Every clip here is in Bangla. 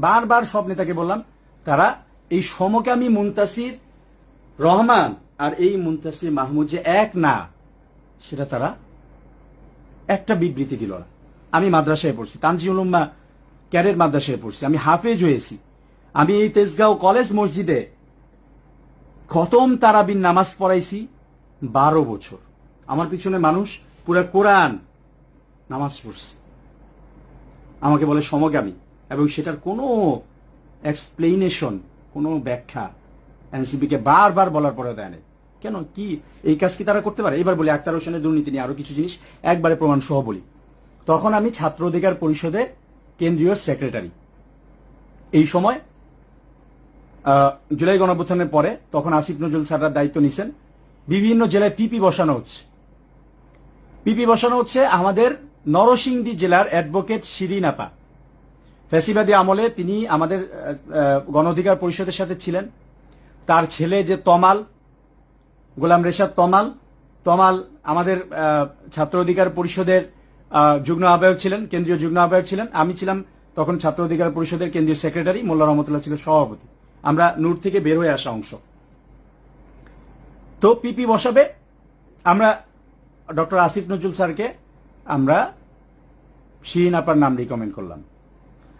বারবার সব নেতাকে বললাম, তারা এই সমকামী মুনতাসির রহমান আর এই মুনতাসির মাহমুদ যে এক না, সেটা তারা একটা বিবৃতি দিল না। আমি মাদ্রাসায় পড়ছি, তানজিউল উম্মাহ ক্যাডেট মাদ্রাসায় পড়ছি, আমি হাফেজ হয়েছি, আমি এই তেজগাঁও কলেজ মসজিদে খতম তারাবির নামাজ পড়াইছি 12 বছর। আমার পিছনে মানুষ পুরা কোরআন নামাজ পড়ছে, আমাকে বলে সমগামী, এবং সেটার কোনো এক্সপ্লেনেশন, কোনো ব্যাখ্যা এনসিপিকে বারবার বলার পরে দেয় না। কেন, কি এই কাজ কি তারা করতে পারে? এবার বলি আক্তার হোসেনের দুর্নীতি নিয়ে আরো কিছু জিনিস একবারে প্রমাণ সহ বলি। তখন আমি ছাত্র অধিকার পরিষদের কেন্দ্রীয় সেক্রেটারি। এই সময় জুলাই গণঅভ্যুত্থানের পরে তখন আসিফ নজরুল স্যাররা দায়িত্ব নিছেন। বিভিন্ন জেলায় পিপি বসানো হচ্ছে। পিপি বসানো হচ্ছে আমাদের নরসিংদী জেলার অ্যাডভোকেট শিরিন আপা। ফ্যাসিবাদী আমলে তিনি আমাদের গণ অধিকার পরিষদের সাথে ছিলেন। তার ছেলে যে তমাল, গোলাম রেশাদ তমাল আমাদের ছাত্র অধিকার পরিষদের যুগ্ম আহ্বায়ক ছিলেন, কেন্দ্রীয় যুগ্ম আহ্বায়ক ছিলেন। আমি ছিলাম তখন ছাত্র অধিকার পরিষদের কেন্দ্রীয় সেক্রেটারি, মোল্লা রহমতুল্লাহ ছিল সভাপতি। আমরা নূর থেকে বের হয়ে আসা অংশ। তো পিপি বসাবে, আমরা ডক্টর আসিফ নজরুল স্যারকে আমরা শিরিন আপার নাম রিকমেন্ড করলাম।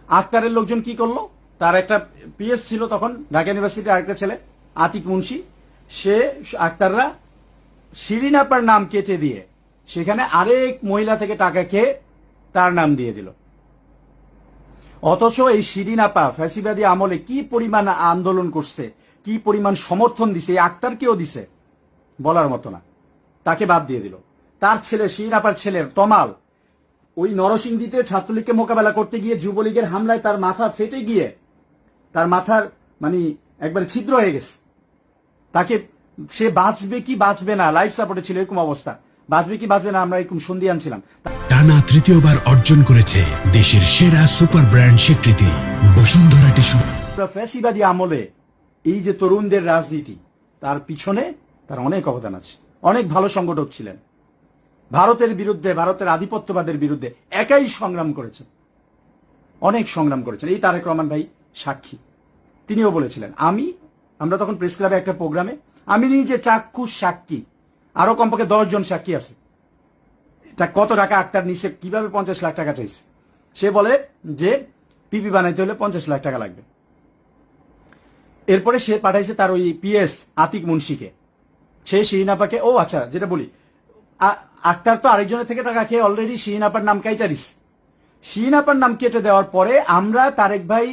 আক্তারের লোকজন কি করলো, তার একটা পিএস ছিল তখন ঢাকা ইউনিভার্সিটির আরেকটা ছেলে আতিক মুন্সি, সে আক্তাররা শিরিন আপার নাম কেটে দিয়ে সেখানে আরেক মহিলা থেকে টাকা খেয়ে তার নাম দিয়ে দিল। অথচ এই শিরিন আপা ফ্যাসিবাদী আমলে কি পরিমাণ আন্দোলন করছে, কি পরিমাণ সমর্থন দিছে, এই আক্তারকেও দিছে বলার মতো না, তাকে বাদ দিয়ে দিল। তার ছেলে শিরিন আপার ছেলের তমাল ওই নরসিংদীতে ছাত্রলীগকে মোকাবেলা করতে গিয়ে যুবলীগের হামলায় তার মাথা ফেটে গিয়ে তার মাথার মানে একবার ছিদ্র হয়ে গেছে। তাকে সে বাঁচবে কি বাঁচবে না, লাইফ সাপোর্টে ছিল, এরকম অবস্থা, বাঁচবে কি বাঁচবে না আমরা এরকম সন্দিহান ছিলাম। টানা তৃতীয়বার অর্জন করেছে দেশের সেরা সুপার ব্র্যান্ড স্বীকৃতি বসুন্ধরা টিস্যু। ফ্যাসিবাদী আমলে এই যে তরুণদের রাজনীতি, তার পিছনে তার অনেক অবদান আছে। অনেক ভালো সংগঠক ছিলেন, ভারতের বিরুদ্ধে, ভারতের আধিপত্যবাদের বিরুদ্ধে একাই সংগ্রাম করেছেন, অনেক সংগ্রাম করেছেন। এই তারেক রহমান ভাই সাক্ষী, তিনিও বলেছিলেন। আমরা তখন প্রেস ক্লাবে একটা প্রোগ্রামে, আমি নিজে চাক্ষুষ সাক্ষী, আরো কমপক্ষে 10 জন সাক্ষী আছে। তা কত টাকা আক্তার নিছে, কিভাবে 50 লাখ টাকা চাইছে, সে বলে যে পিপি বানাইতে হলে 50 লাখ টাকা লাগবে। এরপরে সে পাঠাইছে তার ওই পিএস আতিক মুন্সিকে, সে শিরিন আপাকে, ও আচ্ছা যেটা বলি, আক্তার তো আরেকজনের থেকে টাকা খেয়ে অলরেডি শিরিন আপার নাম কাইটা দিস। শিরিন আপার নাম কেটে দেওয়ার পরে আমরা তারেক ভাই